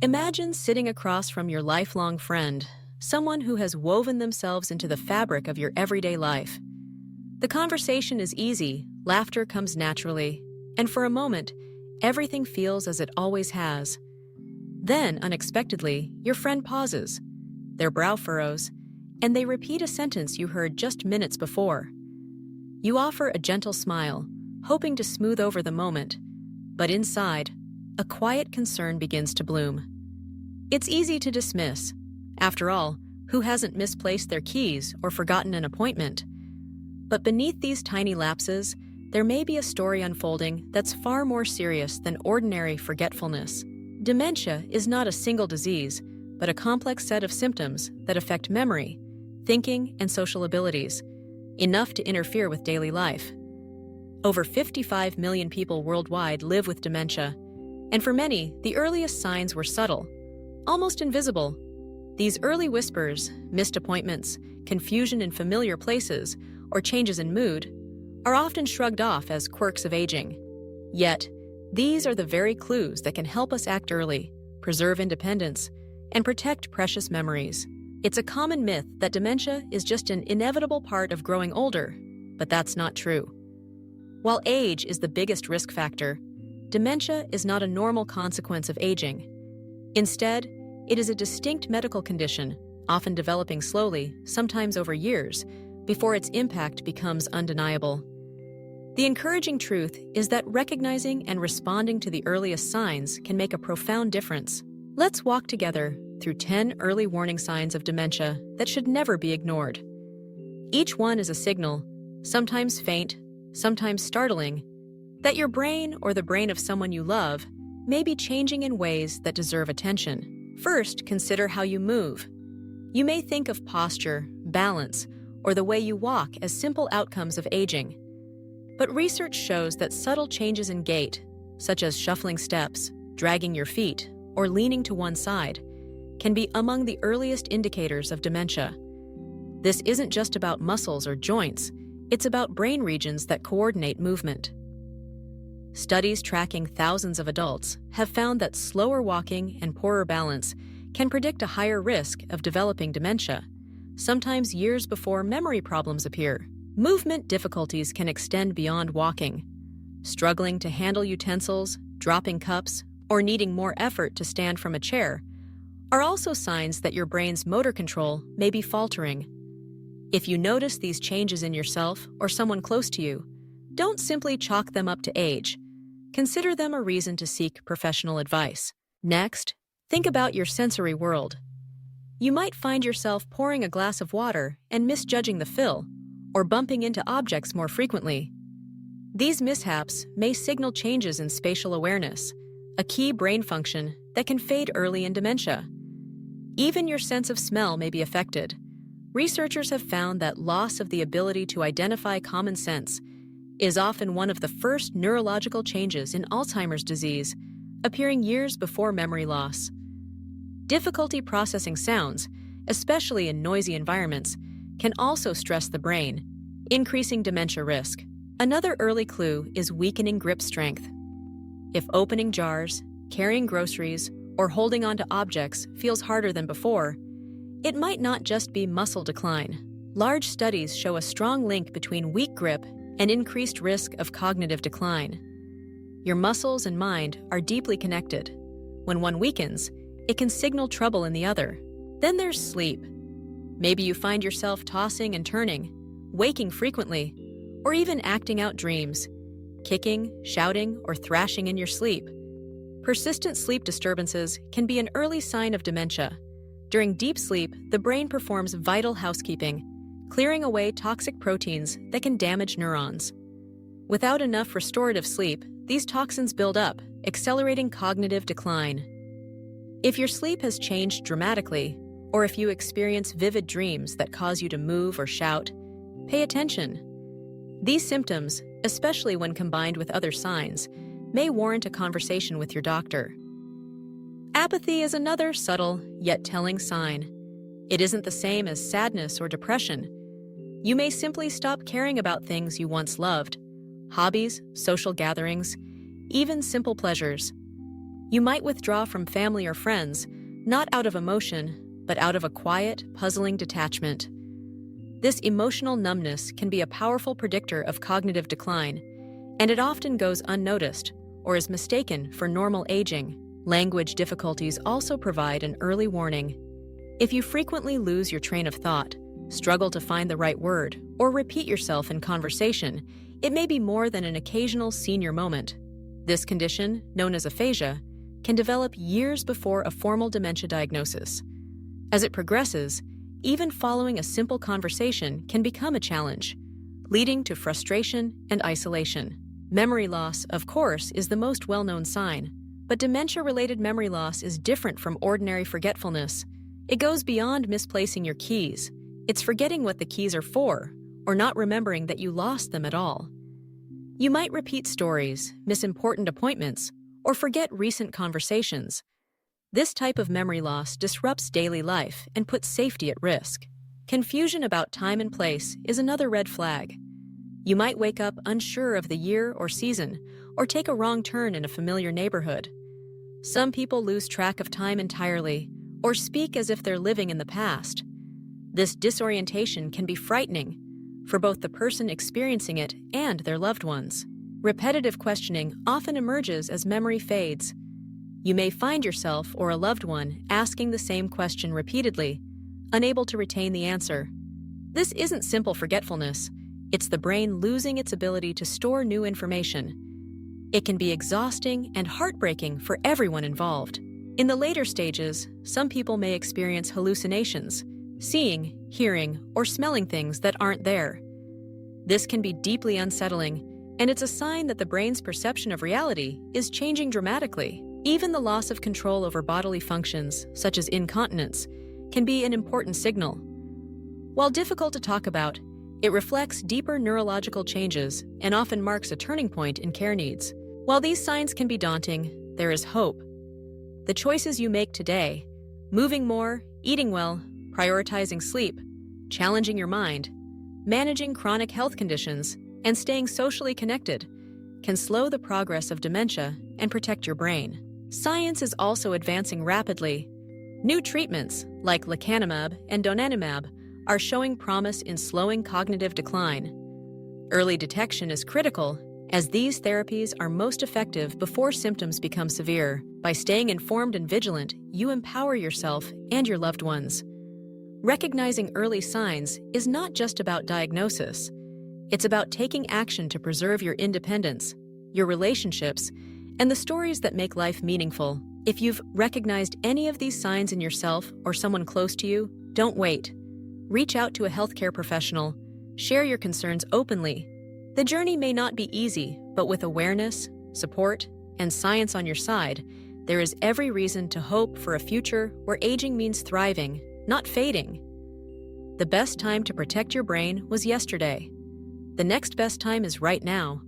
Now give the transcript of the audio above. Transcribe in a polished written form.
Imagine sitting across from your lifelong friend, someone who has woven themselves into the fabric of your everyday life. The conversation is easy, laughter comes naturally, and for a moment, everything feels as it always has. Then, unexpectedly, your friend pauses, their brow furrows, and they repeat a sentence you heard just minutes before. You offer a gentle smile, hoping to smooth over the moment, but inside, a quiet concern begins to bloom. It's easy to dismiss. After all, who hasn't misplaced their keys or forgotten an appointment? But beneath these tiny lapses, there may be a story unfolding that's far more serious than ordinary forgetfulness. Dementia is not a single disease, but a complex set of symptoms that affect memory, thinking, and social abilities, enough to interfere with daily life. Over 55 million people worldwide live with dementia, and for many, the earliest signs were subtle, almost invisible. These early whispers, missed appointments, confusion in familiar places, or changes in mood, are often shrugged off as quirks of aging. Yet, these are the very clues that can help us act early, preserve independence, and protect precious memories. It's a common myth that dementia is just an inevitable part of growing older, but that's not true. While age is the biggest risk factor, dementia is not a normal consequence of aging. Instead, it is a distinct medical condition, often developing slowly, sometimes over years, before its impact becomes undeniable. The encouraging truth is that recognizing and responding to the earliest signs can make a profound difference. Let's walk together through 10 early warning signs of dementia that should never be ignored. Each one is a signal, sometimes faint, sometimes startling, that your brain or the brain of someone you love may be changing in ways that deserve attention. First, consider how you move. You may think of posture, balance, or the way you walk as simple outcomes of aging. But research shows that subtle changes in gait, such as shuffling steps, dragging your feet, or leaning to one side, can be among the earliest indicators of dementia. This isn't just about muscles or joints, it's about brain regions that coordinate movement. Studies tracking thousands of adults have found that slower walking and poorer balance can predict a higher risk of developing dementia, sometimes years before memory problems appear. Movement difficulties can extend beyond walking. Struggling to handle utensils, dropping cups, or needing more effort to stand from a chair are also signs that your brain's motor control may be faltering. If you notice these changes in yourself or someone close to you, don't simply chalk them up to age. Consider them a reason to seek professional advice. Next, think about your sensory world. You might find yourself pouring a glass of water and misjudging the fill, or bumping into objects more frequently. These mishaps may signal changes in spatial awareness, a key brain function that can fade early in dementia. Even your sense of smell may be affected. Researchers have found that loss of the ability to identify common sense is often one of the first neurological changes in Alzheimer's disease, appearing years before memory loss. Difficulty processing sounds, especially in noisy environments, can also stress the brain, increasing dementia risk. Another early clue is weakening grip strength. If opening jars, carrying groceries, or holding onto objects feels harder than before, it might not just be muscle decline. Large studies show a strong link between weak grip and increased risk of cognitive decline. Your muscles and mind are deeply connected. When one weakens, it can signal trouble in the other. Then there's sleep. Maybe you find yourself tossing and turning, waking frequently, or even acting out dreams, kicking, shouting, or thrashing in your sleep. Persistent sleep disturbances can be an early sign of dementia. During deep sleep, the brain performs vital housekeeping, clearing away toxic proteins that can damage neurons. Without enough restorative sleep, these toxins build up, accelerating cognitive decline. If your sleep has changed dramatically, or if you experience vivid dreams that cause you to move or shout, pay attention. These symptoms, especially when combined with other signs, may warrant a conversation with your doctor. Apathy is another subtle, yet telling sign. It isn't the same as sadness or depression. You may simply stop caring about things you once loved, hobbies, social gatherings, even simple pleasures. You might withdraw from family or friends, not out of emotion, but out of a quiet, puzzling detachment. This emotional numbness can be a powerful predictor of cognitive decline, and it often goes unnoticed or is mistaken for normal aging. Language difficulties also provide an early warning. If you frequently lose your train of thought, struggle to find the right word, or repeat yourself in conversation, it may be more than an occasional senior moment. This condition, known as aphasia, can develop years before a formal dementia diagnosis. As it progresses, even following a simple conversation can become a challenge, leading to frustration and isolation. Memory loss, of course, is the most well-known sign, but dementia-related memory loss is different from ordinary forgetfulness. It goes beyond misplacing your keys. It's forgetting what the keys are for, or not remembering that you lost them at all. You might repeat stories, miss important appointments, or forget recent conversations. This type of memory loss disrupts daily life and puts safety at risk. Confusion about time and place is another red flag. You might wake up unsure of the year or season, or take a wrong turn in a familiar neighborhood. Some people lose track of time entirely, or speak as if they're living in the past. This disorientation can be frightening for both the person experiencing it and their loved ones. Repetitive questioning often emerges as memory fades. You may find yourself or a loved one asking the same question repeatedly, unable to retain the answer. This isn't simple forgetfulness. It's the brain losing its ability to store new information. It can be exhausting and heartbreaking for everyone involved. In the later stages, some people may experience hallucinations, seeing, hearing, or smelling things that aren't there. This can be deeply unsettling, and it's a sign that the brain's perception of reality is changing dramatically. Even the loss of control over bodily functions, such as incontinence, can be an important signal. While difficult to talk about, it reflects deeper neurological changes and often marks a turning point in care needs. While these signs can be daunting, there is hope. The choices you make today, moving more, eating well, prioritizing sleep, challenging your mind, managing chronic health conditions, and staying socially connected, can slow the progress of dementia and protect your brain. Science is also advancing rapidly. New treatments, like lecanemab and donanemab, are showing promise in slowing cognitive decline. Early detection is critical, as these therapies are most effective before symptoms become severe. By staying informed and vigilant, you empower yourself and your loved ones. Recognizing early signs is not just about diagnosis. It's about taking action to preserve your independence, your relationships, and the stories that make life meaningful. If you've recognized any of these signs in yourself or someone close to you, don't wait. Reach out to a healthcare professional. Share your concerns openly. The journey may not be easy, but with awareness, support, and science on your side, there is every reason to hope for a future where aging means thriving, not fading. The best time to protect your brain was yesterday. The next best time is right now.